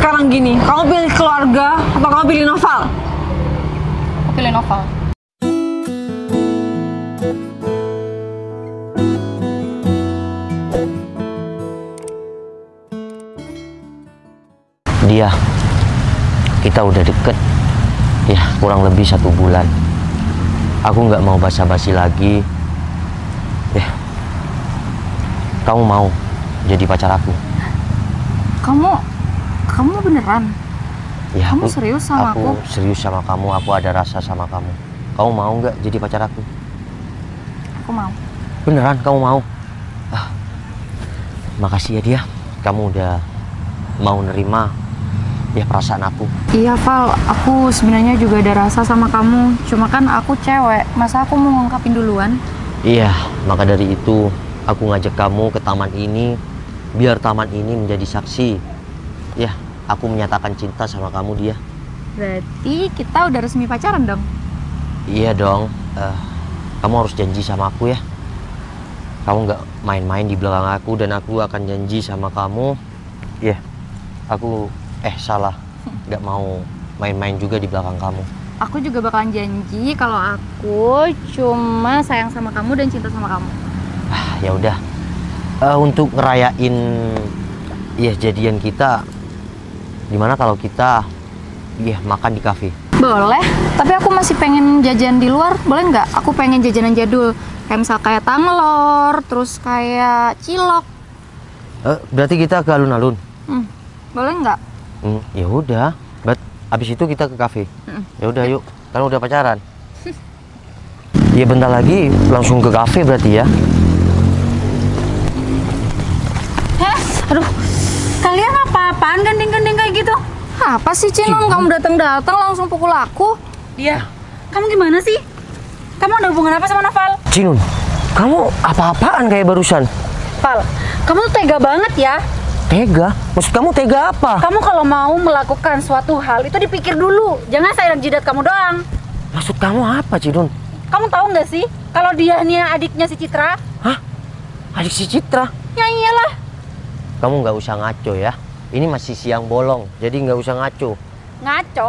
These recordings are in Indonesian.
sekarang gini, kamu pilih keluarga atau kamu pilih Noval? Aku pilih Noval. Dia, kita udah deket, ya kurang lebih 1 bulan. Aku nggak mau basa-basi lagi. Ya, kamu mau jadi pacar aku? Kamu beneran? Ya, Kamu serius sama aku? Aku serius sama kamu. Aku ada rasa sama kamu. Kamu mau nggak jadi pacar aku? Aku mau. Beneran kamu mau? Makasih ya dia. Kamu udah mau nerima ya perasaan aku. Iya Val, aku sebenarnya juga ada rasa sama kamu. Cuma kan aku cewek, masa aku mau ngungkapin duluan? Iya, maka dari itu aku ngajak kamu ke taman ini biar taman ini menjadi saksi. Ya, aku menyatakan cinta sama kamu dia. Berarti kita udah resmi pacaran dong? Iya dong. Kamu harus janji sama aku ya. Kamu nggak main-main di belakang aku dan aku akan janji sama kamu. Ya, aku salah. Nggak mau main-main juga di belakang kamu. Aku juga bakalan janji kalau aku cuma sayang sama kamu dan cinta sama kamu. Ya udah. Untuk ngerayain ya jadian kita, gimana kalau kita makan di kafe? Boleh, tapi aku masih pengen jajan di luar, boleh nggak? Aku pengen jajanan jadul, kayak misal kayak tanglor, terus kayak cilok. Berarti kita ke alun-alun? Boleh nggak? Ya udah. Abis itu kita ke kafe. Ya udah yuk, kan udah pacaran. Ya bentar lagi langsung ke kafe berarti ya. Aduh, kalian apa-apaan gandeng-gandeng kayak gitu? Apa sih Cinun, kamu datang-datang langsung pukul aku? Dia, kamu gimana sih? Kamu ada hubungan apa sama Noval? Cinun, kamu apa-apaan kayak barusan? Val, kamu tuh tega banget ya. Tega? Maksud kamu tega apa? Kamu kalau mau melakukan suatu hal itu dipikir dulu. Jangan sayang jidat kamu doang. Maksud kamu apa, Cinun? Kamu tahu nggak sih kalau dia nih adiknya si Citra? Hah? Adik si Citra? Ya iyalah. Kamu nggak usah ngaco ya. Ini masih siang bolong, jadi nggak usah ngaco. Ngaco?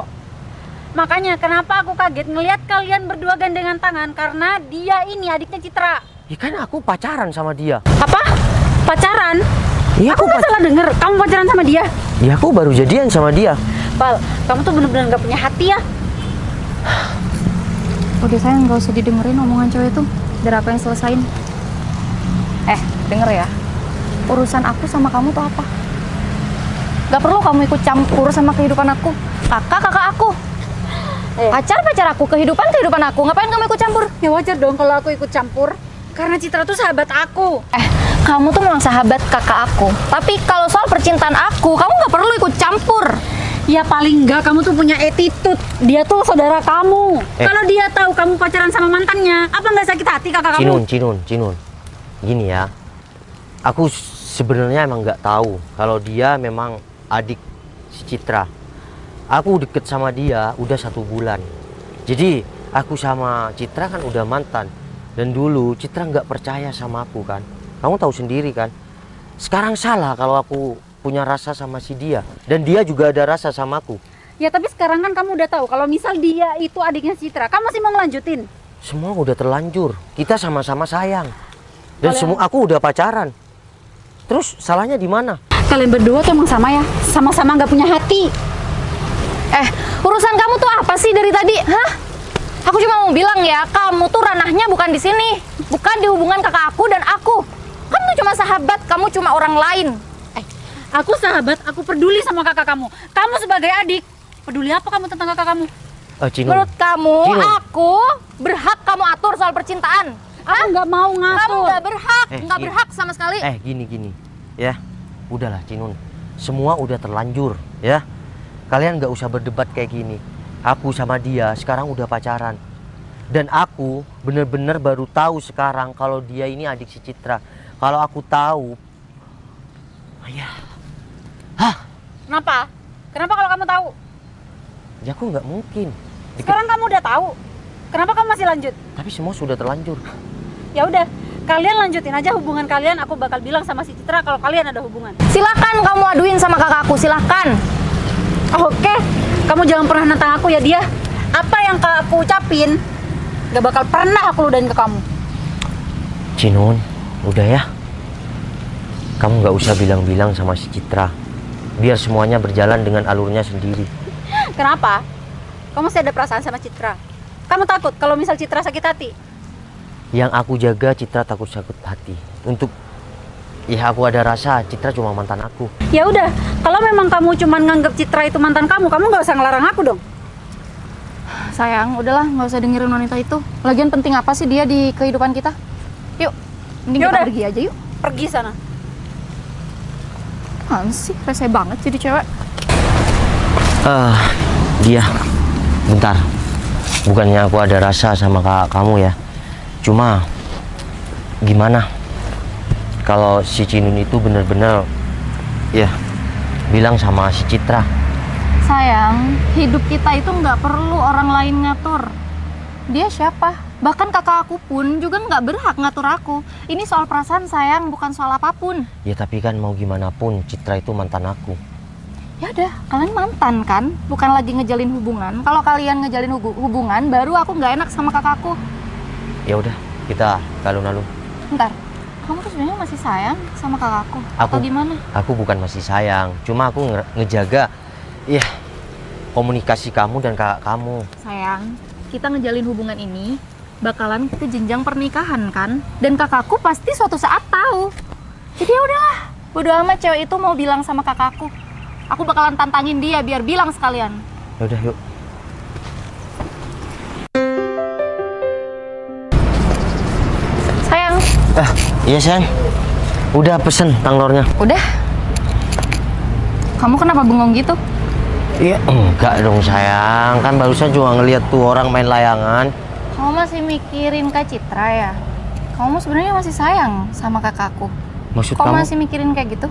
Makanya kenapa aku kaget ngelihat kalian berdua gandengan tangan, karena dia ini adiknya Citra. Ya kan aku pacaran sama dia. Apa? Pacaran? Iya, aku nggak salah denger, kamu pacaran sama dia? Ya aku baru jadian sama dia. Val, kamu tuh bener-bener nggak punya hati ya. Udah sayang, nggak usah didengerin omongan cewek itu. Biar aku yang selesain. Denger ya. Urusan aku sama kamu tuh apa? Gak perlu kamu ikut campur sama kehidupan aku. Kakak aku. Pacar aku, kehidupan aku. Ngapain kamu ikut campur? Ya wajar dong kalau aku ikut campur. Karena Citra tuh sahabat aku. Kamu tuh memang sahabat kakak aku. Tapi kalau soal percintaan aku, kamu gak perlu ikut campur. Ya paling enggak kamu tuh punya attitude. Dia tuh saudara kamu. Kalau dia tahu kamu pacaran sama mantannya, apa nggak sakit hati kakak kamu? Cinun. Gini ya. Aku sebenarnya emang nggak tahu kalau dia memang adik si Citra. Aku deket sama dia udah 1 bulan. Jadi aku sama Citra kan udah mantan. Dan dulu Citra nggak percaya sama aku kan. Kamu tahu sendiri kan. Sekarang salah kalau aku punya rasa sama si dia. Dan dia juga ada rasa sama aku. Ya tapi sekarang kan kamu udah tahu kalau misal dia itu adiknya Citra, kamu masih mau ngelanjutin? Semua udah terlanjur. Kita sama-sama sayang. Dan semua aku udah pacaran. Terus salahnya di mana? Kalian berdua tuh emang sama ya, sama-sama nggak punya hati. Urusan kamu tuh apa sih dari tadi? Hah? Aku cuma mau bilang ya, kamu tuh ranahnya bukan di sini, bukan di hubungan kakak aku dan aku. Kamu tuh cuma sahabat, kamu cuma orang lain. Aku sahabat, aku peduli sama kakak kamu. Kamu sebagai adik, peduli apa kamu tentang kakak kamu? Cinun. Menurut kamu, Cinun. aku berhak kamu atur soal percintaan? Aku nggak mau ngatur. Kamu nggak berhak, nggak gini. berhak sama sekali. Gini. Ya, udahlah Cinun. Semua udah terlanjur, ya. Kalian nggak usah berdebat kayak gini. Aku sama dia sekarang udah pacaran. Dan aku bener-bener baru tahu sekarang kalau dia ini adik si Citra. Kalau aku tahu, Kenapa? Kenapa kalau kamu tahu? ya aku nggak mungkin. Sekarang kamu udah tahu. Kenapa kamu masih lanjut? Tapi semua sudah terlanjur. Ya udah, kalian lanjutin aja hubungan kalian. Aku bakal bilang sama si Citra kalau kalian ada hubungan. Silahkan kamu aduin sama kakakku, silahkan. Oke, kamu jangan pernah nantang aku ya dia. Apa yang aku ucapin, gak bakal pernah aku ludahin ke kamu. Cinun, udah ya. Kamu nggak usah bilang-bilang sama si Citra. Biar semuanya berjalan dengan alurnya sendiri. Kenapa? Kamu masih ada perasaan sama Citra? Kamu takut kalau misal Citra sakit hati? Yang aku jaga Citra takut sakit hati. Untuk ya aku ada rasa Citra cuma mantan aku. Ya udah, kalau memang kamu cuma nganggap Citra itu mantan kamu nggak usah ngelarang aku dong. Sayang, udahlah, nggak usah dengerin wanita itu. Lagian penting apa sih dia di kehidupan kita? Yuk, mending kita Yaudah. pergi aja yuk. Pergi sana. Apaan sih, rese banget jadi cewek. Dia, bentar. Bukannya aku ada rasa sama kamu ya. Cuma gimana kalau si Cinun itu bener-bener ya bilang sama si Citra. Sayang, hidup kita itu nggak perlu orang lain ngatur. Dia siapa? Bahkan kakak aku pun juga nggak berhak ngatur aku. Ini soal perasaan sayang, bukan soal apapun. Ya tapi kan mau gimana pun Citra itu mantan aku. Ya udah, kalian mantan kan? Bukan lagi ngejalin hubungan. Kalau kalian ngejalin hubungan, baru aku nggak enak sama kakakku. Ya udah, kita alun-alun. Bentar, kamu tuh sebenarnya masih sayang sama kakakku? Atau gimana? Aku bukan masih sayang, cuma aku ngejaga ya komunikasi kamu dan kakak kamu. Sayang, kita ngejalin hubungan ini bakalan ke jenjang pernikahan kan? Dan kakakku pasti suatu saat tahu. Jadi ya udahlah, bodo amat cewek itu mau bilang sama kakakku. Aku bakalan tantangin dia biar bilang sekalian. Ya udah, yuk. Sayang. Iya sayang. Udah pesen tanglornya. Udah. Kamu kenapa bengong gitu? Iya, enggak dong sayang. Kan barusan juga ngeliat tuh orang main layangan. Kamu masih mikirin Kak Citra ya? Kamu sebenarnya masih sayang sama kakakku. Maksud Kok kamu? masih mikirin kayak gitu?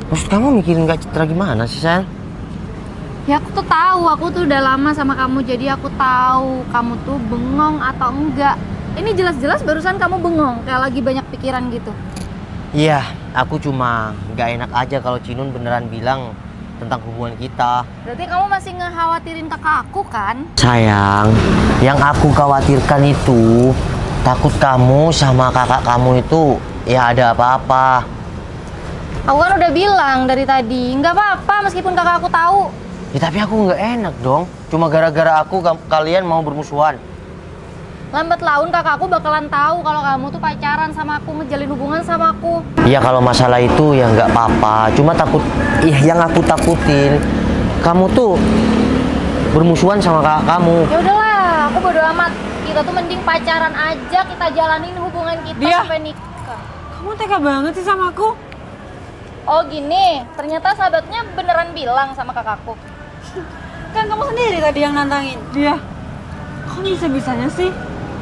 Maksud kamu mikirin Kak Citra gimana sih sayang? Ya aku tuh tahu, aku tuh udah lama sama kamu, jadi aku tahu kamu tuh bengong atau enggak. Ini jelas-jelas barusan kamu bengong, kayak lagi banyak pikiran gitu. Iya, aku cuma nggak enak aja kalau Cinun beneran bilang tentang hubungan kita. Berarti kamu masih ngekhawatirin kakak aku kan? Sayang, yang aku khawatirkan itu takut kamu sama kakak kamu itu ya ada apa-apa. Aku kan udah bilang dari tadi, nggak apa-apa meskipun kakak aku tahu. Ya tapi aku nggak enak dong. Cuma gara-gara aku kalian mau bermusuhan. Lambat laun kakak aku bakalan tahu kalau kamu tuh pacaran sama aku, ngejalin hubungan sama aku. Iya kalau masalah itu ya nggak apa-apa. Cuma takut, yang aku takutin kamu tuh bermusuhan sama kakak kamu. Ya udahlah, aku bodo amat. Kita tuh mending pacaran aja, kita jalanin hubungan kita sampai nikah. Kamu tega banget sih sama aku. Oh gini, ternyata sahabatnya beneran bilang sama kakakku. Kan kamu sendiri tadi yang nantangin. Dia. Kok bisa-bisanya sih?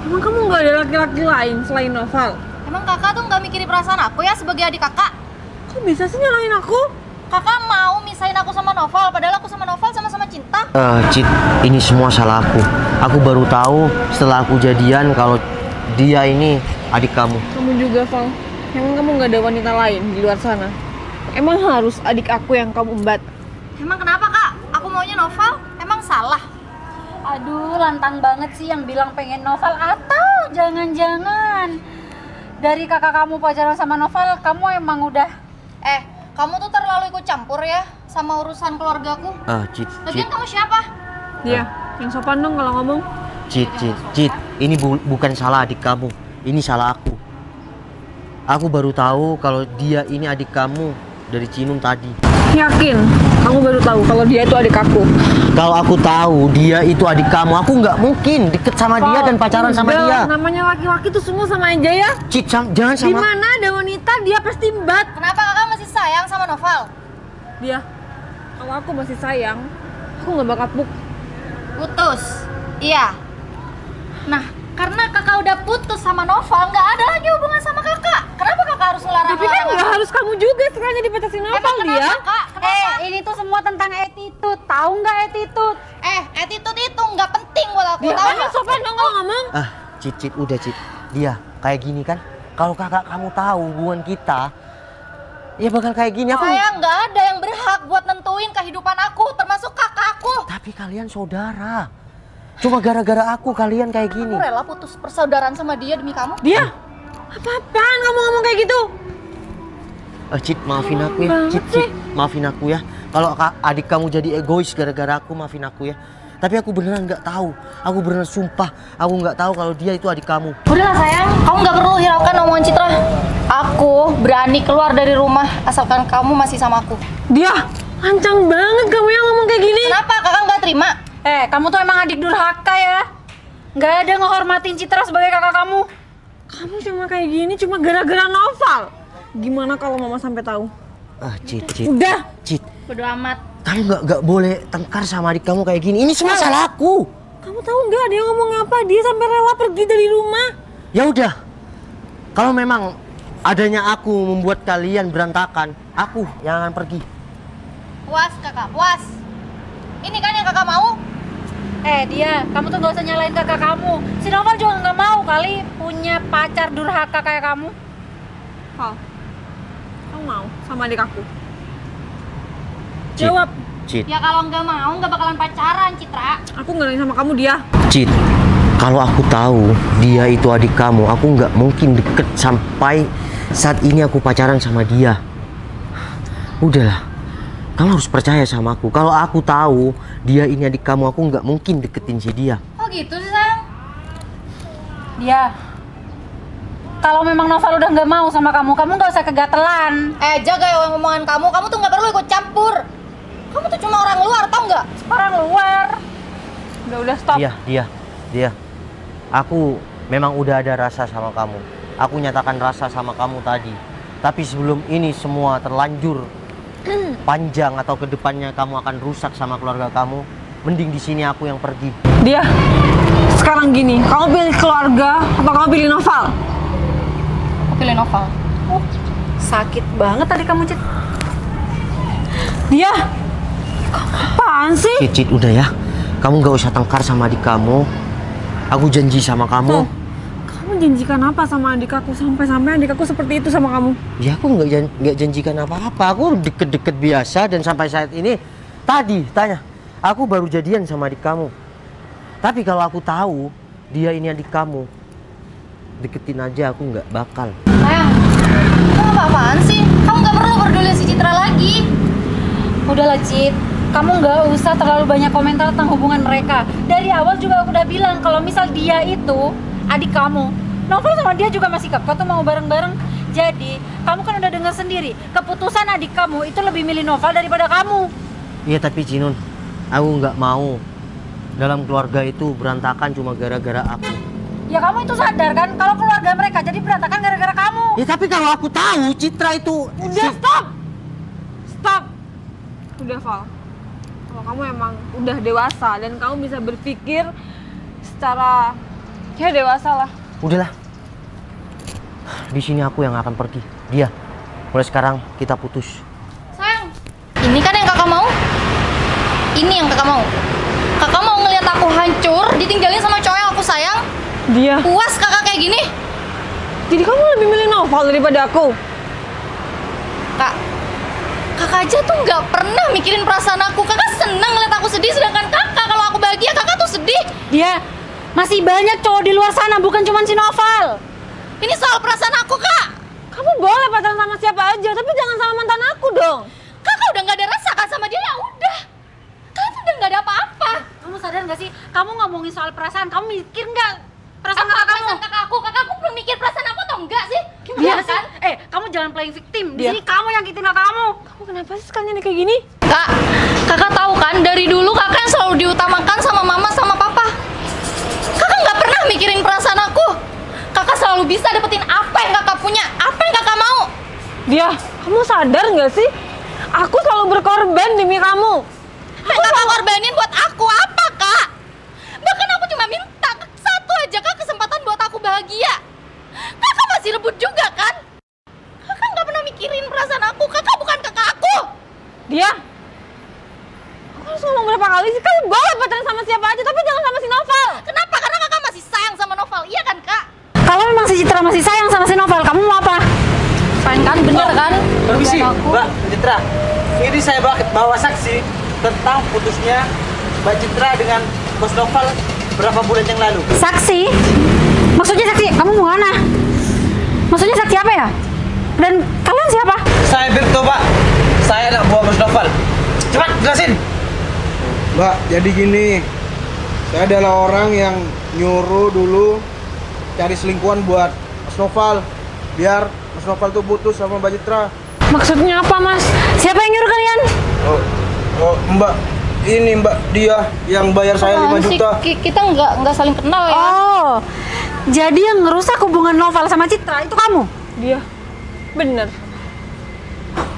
Emang kamu nggak ada laki-laki lain selain Noval? Emang kakak tuh nggak mikirin perasaan aku ya sebagai adik kakak? Kok bisa sih nyalain aku? Kakak mau misahin aku sama Noval, padahal aku sama Noval sama-sama cinta. Cit, ini semua salah aku. Aku baru tahu setelah aku jadian kalau dia ini adik kamu. Kamu juga, Val. Emang kamu nggak ada wanita lain di luar sana? Emang harus adik aku yang kamu embat? Emang kenapa kak? Aku maunya Noval, emang salah? Aduh, lantang banget sih yang bilang pengen Noval. Atau jangan-jangan dari kakak kamu pacaran sama Noval, kamu emang udah... Kamu tuh terlalu ikut campur ya sama urusan keluargaku. Cit, Lagian kamu siapa? Dia, yang sopan dong kalau ngomong. Cit. Ini bukan salah adik kamu. Ini salah aku. Aku baru tahu kalau dia ini adik kamu dari Cinun tadi. Yakin? Kamu baru tahu kalau dia itu adik aku? Kalau aku tahu dia itu adik kamu, aku nggak mungkin deket sama dia dan pacaran sama Udah, dia. namanya laki-laki tuh semua sama aja ya. Cit, jangan Di sama. mana ada wanita dia pasti embat. Kenapa kakak masih sayang sama Noval? Dia, kalau aku masih sayang, aku nggak bakal Putus? Iya. Nah, karena kakak udah putus sama Noval, nggak ada lagi hubungan sama kakak. Kenapa kakak harus ngelarang? Tapi kan nggak harus kamu juga sekalian dipatasin Noval Emang dia. kenapa kak? Kenapa? ini tuh semua tentang attitude. Tahu nggak attitude? Attitude itu nggak penting buat aku. Dia Tahu kan nggak? sopan dong kalau ngomong. Cit, udah Cit. Dia kayak gini kan. Kalau kakak kamu tahu hubungan kita, ya bakal kayak gini. Aku Saya nggak ada yang berhak buat nentuin kehidupan aku, termasuk kakak. Tapi kalian saudara. Cuma gara-gara aku kalian kayak gini. Aku rela putus persaudaraan sama dia demi kamu. Dia? Apa-apaan kamu ngomong kayak gitu? Cit, maafin aku ya. Cit, maafin aku ya. Kalau adik kamu jadi egois gara-gara aku, maafin aku ya. Tapi aku beneran nggak tahu. Aku beneran sumpah, aku nggak tahu kalau dia itu adik kamu. Udahlah sayang, kamu nggak perlu hiraukan omongan Citra. Aku berani keluar dari rumah asalkan kamu masih sama aku. Dia? Lancang banget kamu yang ngomong kayak gini. Kenapa kakak nggak terima? Kamu tuh emang adik durhaka ya. Nggak ada ngehormatin Citra sebagai kakak kamu. Kamu cuma kayak gini cuma gara-gara Noval. Gimana kalau mama sampai tahu? Cit. Udah. Cit. Bodo amat. Kamu nggak boleh tengkar sama adik kamu kayak gini. Ini semua salah aku. Kamu tahu nggak dia ngomong apa? Dia sampai rela pergi dari rumah. Ya udah. Kalau memang adanya aku membuat kalian berantakan, aku yang akan pergi. Puas kakak, puas. Ini kan yang kakak mau? Dia, kamu tuh nggak usah nyalain kakak kamu. Si Noval juga nggak mau kali punya pacar durhaka kayak kamu. Val, kamu mau sama adik aku? Cit. Jawab. Cit. Ya kalau nggak mau nggak bakalan pacaran Citra. Aku nggak nanya sama kamu dia. Cit. Kalau aku tahu dia itu adik kamu, aku nggak mungkin deket sampai saat ini aku pacaran sama dia. Udahlah, kamu harus percaya sama aku. Kalau aku tahu dia ini adik kamu, aku nggak mungkin deketin si dia. Oh gitu sih sayang. Dia, kalau memang Noval udah nggak mau sama kamu nggak usah kegatelan. Jaga ya omongan kamu tuh nggak perlu ikut campur. Kamu tuh cuma orang luar, tau nggak? Orang luar. Udah stop. Dia. Aku memang udah ada rasa sama kamu. Aku nyatakan rasa sama kamu tadi. Tapi sebelum ini semua terlanjur panjang atau kedepannya kamu akan rusak sama keluarga kamu, mending di sini aku yang pergi. Dia. Sekarang gini, kamu pilih keluarga atau kamu pilih Noval? Aku pilih Noval. Sakit banget tadi kamu, Cit. Dia. Apaan sih? Cit, udah ya. Kamu gak usah tengkar sama adik kamu. Aku janji sama kamu. Kamu janjikan apa sama adik aku sampai-sampai adik aku seperti itu sama kamu? Ya aku nggak janjikan apa-apa. Aku deket-deket biasa dan sampai saat ini tadi tanya, aku baru jadian sama adik kamu. Tapi kalau aku tahu dia ini adik kamu, deketin aja aku nggak bakal. Sayang, kamu apa-apaan sih? Kamu nggak perlu peduli si Citra lagi. Udahlah, Cit. Kamu nggak usah terlalu banyak komentar tentang hubungan mereka. Dari awal juga aku udah bilang kalau misal dia itu adik kamu, Noval sama dia juga masih kekeh tuh mau bareng-bareng. Jadi kamu kan udah dengar sendiri keputusan adik kamu itu lebih milih Noval daripada kamu. Iya tapi Cinun, aku nggak mau dalam keluarga itu berantakan cuma gara-gara aku. Ya kamu itu sadar kan kalau keluarga mereka jadi berantakan gara-gara kamu. Ya tapi kalau aku tahu Citra itu Udah stop. Stop. Udah Val. Kalau kamu emang udah dewasa dan kamu bisa berpikir secara ya dewasa lah. Udahlah. Di sini aku yang akan pergi. Dia. Mulai sekarang kita putus. Sayang, ini kan yang kakak mau? Ini yang kakak mau? Kakak mau ngeliat aku hancur, ditinggalin sama cowok yang aku sayang? Dia. Puas kakak kayak gini? Jadi kamu lebih milih Noval daripada aku? Kakak aja tuh nggak pernah mikirin perasaan aku. Kakak seneng ngeliat aku sedih, sedangkan kakak kalau aku bahagia, kakak tuh sedih. Dia masih banyak cowok di luar sana, bukan cuma si Noval. Ini soal perasaan aku, Kak. Kamu boleh pacaran sama siapa aja, tapi jangan sama mantan aku dong. Kakak udah nggak ada rasa kan sama dia, ya udah. Kalian udah nggak ada apa-apa. Kamu sadar nggak sih? Kamu ngomongin soal perasaan, kamu mikir nggak perasaan Apa kakak kamu? perasaan kakak aku belum mikir perasaan aku atau enggak sih? Dia Gimana kan? kamu jangan playing victim. Di Dia. sini kamu yang kitin kakak kamu. Kamu kenapa sih sekalian kayak gini? Kak, kakak tahu kan dari dulu kakak yang selalu diutamakan sama mama sama papa. Kakak nggak pernah mikirin perasaan aku. Kakak selalu bisa dapetin apa yang kakak punya, apa yang kakak mau. Dia, kamu sadar nggak sih? Aku selalu berkorban demi kamu. Yang kakak korbanin buat aku apa, Kak? Bahkan aku cuma minta satu aja, Kak, kesempatan buat aku bahagia. Kakak masih rebut juga kan? Kakak nggak pernah mikirin perasaan aku. Kakak bukan kakak aku. Dia, aku harus ngomong berapa kali sih? Kamu boleh pacaran sama siapa aja, tapi jangan sama si Noval. Kenapa? Karena kakak masih sayang sama Noval, iya kan, Kak? Kalau memang si Citra masih sayang sama si Noval, kamu mau apa? Sayang kan, bener kan? Permisi, Dan aku- Mbak Citra. Ini saya bawa saksi tentang putusnya Mbak Citra dengan Bos Noval berapa bulan yang lalu? Saksi? Maksudnya saksi? Kamu mau mana? Maksudnya saksi apa ya? Dan kalian siapa? Saya Birto, Pak. Saya anak buah Bos Noval. Cepat jelasin. Mbak, jadi gini, saya adalah orang yang nyuruh dulu cari selingkuhan buat Mas Noval, biar Mas Noval tuh putus sama Mbak Citra. Maksudnya apa, Mas? Siapa yang nyuruh kalian? Oh, Mbak, ini Mbak dia yang bayar saya 5 Apaan sih? juta. Kita nggak saling kenal ya. Oh, jadi yang ngerusak hubungan Noval sama Citra itu kamu? Dia. Bener.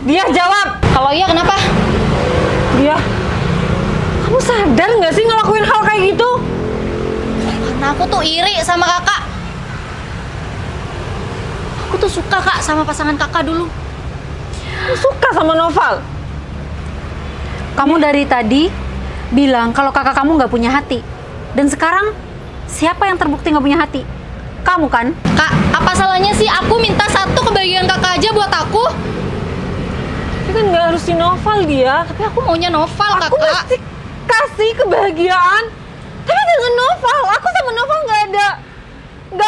Dia jawab. Kalau iya kenapa? Dia. Kamu sadar nggak sih ngelakuin hal kayak gitu? Karena aku tuh iri sama kakak. Aku tuh suka kak sama pasangan kakak dulu. Kamu suka sama Noval? Kamu dari tadi bilang kalau kakak kamu nggak punya hati. Dan sekarang siapa yang terbukti nggak punya hati? Kamu kan? Kak, apa salahnya sih aku minta satu kebahagiaan kakak aja buat aku? Tapi kan nggak harus si Noval dia. Tapi aku maunya Noval Aku kakak. mesti kasih kebahagiaan. Tapi dengan Noval, aku sama Noval nggak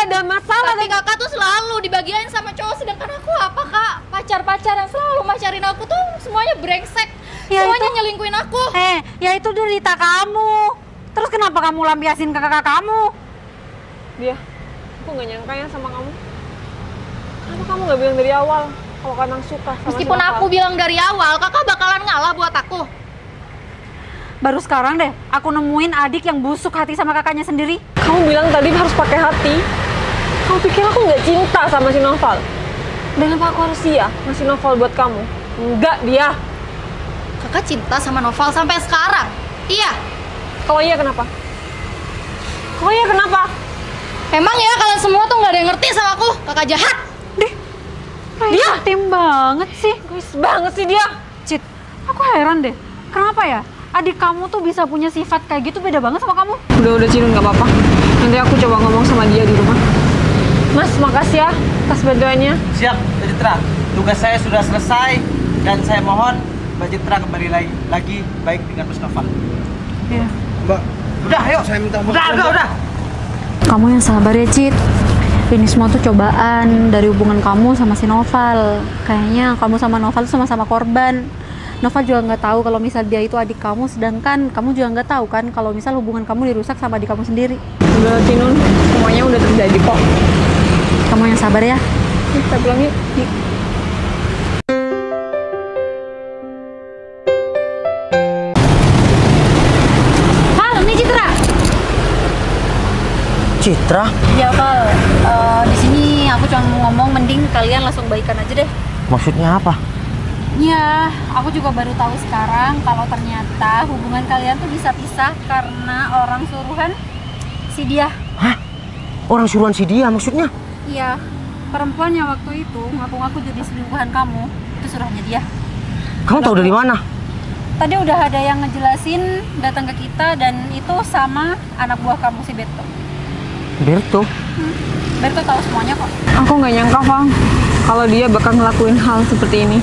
ada masalah. Tapi kakak tuh selalu dibagiin sama cowok, sedangkan aku apa kak? Pacar-pacar yang selalu macarin aku tuh semuanya brengsek. Ya Semuanya itu- nyelingkuin aku. Ya itu derita kamu. Terus kenapa kamu lampiasin ke kakak kamu? Dia, aku nggak nyangka ya sama kamu. Kenapa kamu nggak bilang dari awal kalau kadang suka sama Meskipun si Noval? aku bilang dari awal, kakak bakalan ngalah buat aku. Baru sekarang deh, aku nemuin adik yang busuk hati sama kakaknya sendiri. Kamu bilang tadi harus pakai hati. Kamu pikir aku nggak cinta sama si Noval? Dan apa aku harus iya ngasih Noval buat kamu? Enggak, dia. Kakak cinta sama Noval sampai sekarang. Iya. Kalau iya kenapa? Kalau iya kenapa? Emang ya kalian semua tuh nggak ada yang ngerti sama aku. Kakak jahat. Dia tim banget sih. Egois banget sih dia. Cit, aku heran deh. Kenapa ya? Adik kamu tuh bisa punya sifat kayak gitu beda banget sama kamu. Udah Cinun, nggak apa-apa. Nanti aku coba ngomong sama dia di rumah. Mas, makasih ya atas bantuannya. Siap, Mbak Citra. Tugas saya sudah selesai dan saya mohon Mbak Citra kembali lagi baik dengan Bos Noval. Iya. Mbak, Udah, ayo. saya minta maaf. Udah. Kamu yang sabar ya, Cit. Ini semua tuh cobaan dari hubungan kamu sama si Noval. Kayaknya kamu sama Noval tuh sama-sama korban. Noval juga nggak tahu kalau misal dia itu adik kamu, sedangkan kamu juga nggak tahu kan kalau misal hubungan kamu dirusak sama adik kamu sendiri. Udah Cinun, semuanya udah terjadi kok. Kamu yang sabar ya. Kita pulang yuk. Halo, ini Citra. Citra? Ya Val, di sini aku cuma mau ngomong mending kalian langsung baikan aja deh. Maksudnya apa? Ya, aku juga baru tahu sekarang kalau ternyata hubungan kalian tuh bisa pisah karena orang suruhan si dia. Hah? Orang suruhan si dia maksudnya? Iya, perempuan yang waktu itu ngaku-ngaku jadi selingkuhan kamu, itu suruhannya dia. Kamu tahu dari mana? Tadi udah ada yang ngejelasin datang ke kita dan itu sama anak buah kamu si Berto. Berto? Berto tahu semuanya kok. Aku nggak nyangka, Fang, kalau dia bakal ngelakuin hal seperti ini.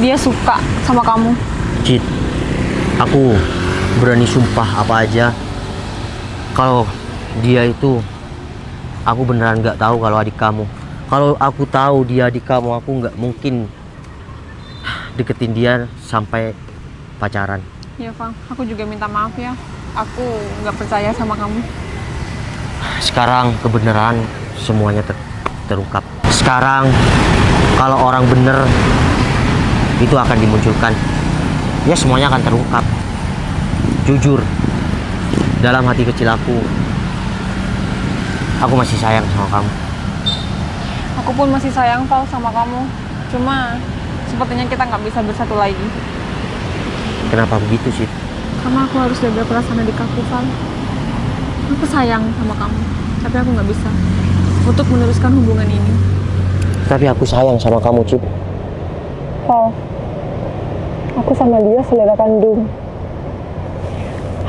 Dia suka sama kamu. Cit, aku berani sumpah apa aja. Kalau dia itu, aku beneran nggak tahu kalau adik kamu. Kalau aku tahu dia adik kamu, aku nggak mungkin deketin dia sampai pacaran. Ya, Fang, aku juga minta maaf ya. Aku nggak percaya sama kamu. Sekarang kebenaran semuanya terungkap. Sekarang kalau orang bener itu akan dimunculkan. Ya semuanya akan terungkap. Jujur, dalam hati kecil aku masih sayang sama kamu. Aku pun masih sayang, Fal, sama kamu. Cuma sepertinya kita nggak bisa bersatu lagi. Kenapa begitu sih? Karena aku harus jaga perasaan adik aku, Fal. Aku sayang sama kamu, tapi aku nggak bisa untuk meneruskan hubungan ini. Tapi aku sayang sama kamu, Cip. Fal, aku sama dia saudara kandung.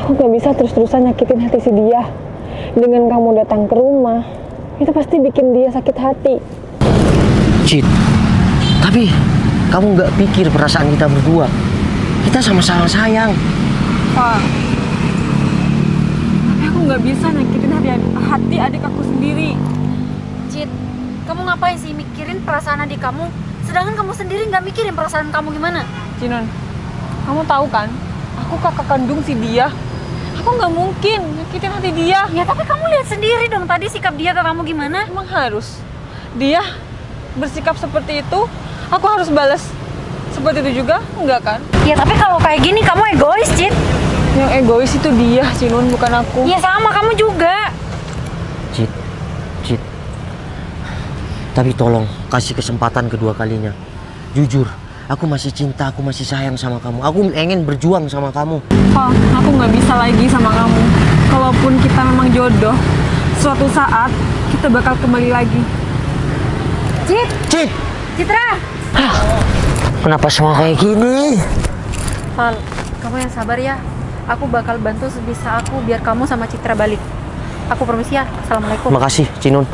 Aku nggak bisa terus-terusan nyakitin hati si dia. Dengan kamu datang ke rumah, itu pasti bikin dia sakit hati. Cip, tapi kamu nggak pikir perasaan kita berdua? Kita sama-sama sayang. Fal, nggak bisa nyakitin hati adik aku sendiri. Cit, kamu ngapain sih mikirin perasaan adik kamu? Sedangkan kamu sendiri nggak mikirin perasaan kamu gimana? Cinon, kamu tahu kan, aku kakak kandung si dia. Aku nggak mungkin nyakitin hati dia. Ya tapi kamu lihat sendiri dong tadi sikap dia ke kamu gimana? Emang harus dia bersikap seperti itu, aku harus balas seperti itu juga? Enggak kan? Ya tapi kalau kayak gini kamu egois, Cit. Yang egois itu dia, Cinun, bukan aku. Ya sama kamu juga. Cit, Cit. Tapi tolong kasih kesempatan kedua kalinya. Jujur, aku masih cinta, aku masih sayang sama kamu. Aku ingin berjuang sama kamu. Oh, aku nggak bisa lagi sama kamu. Kalaupun kita memang jodoh, suatu saat kita bakal kembali lagi. Cit, Cit, Citra. kenapa semua kayak gini? Val, kamu yang sabar ya. Aku bakal bantu sebisa aku biar kamu sama Citra balik. Aku permisi ya. Assalamualaikum. Makasih, Cinun.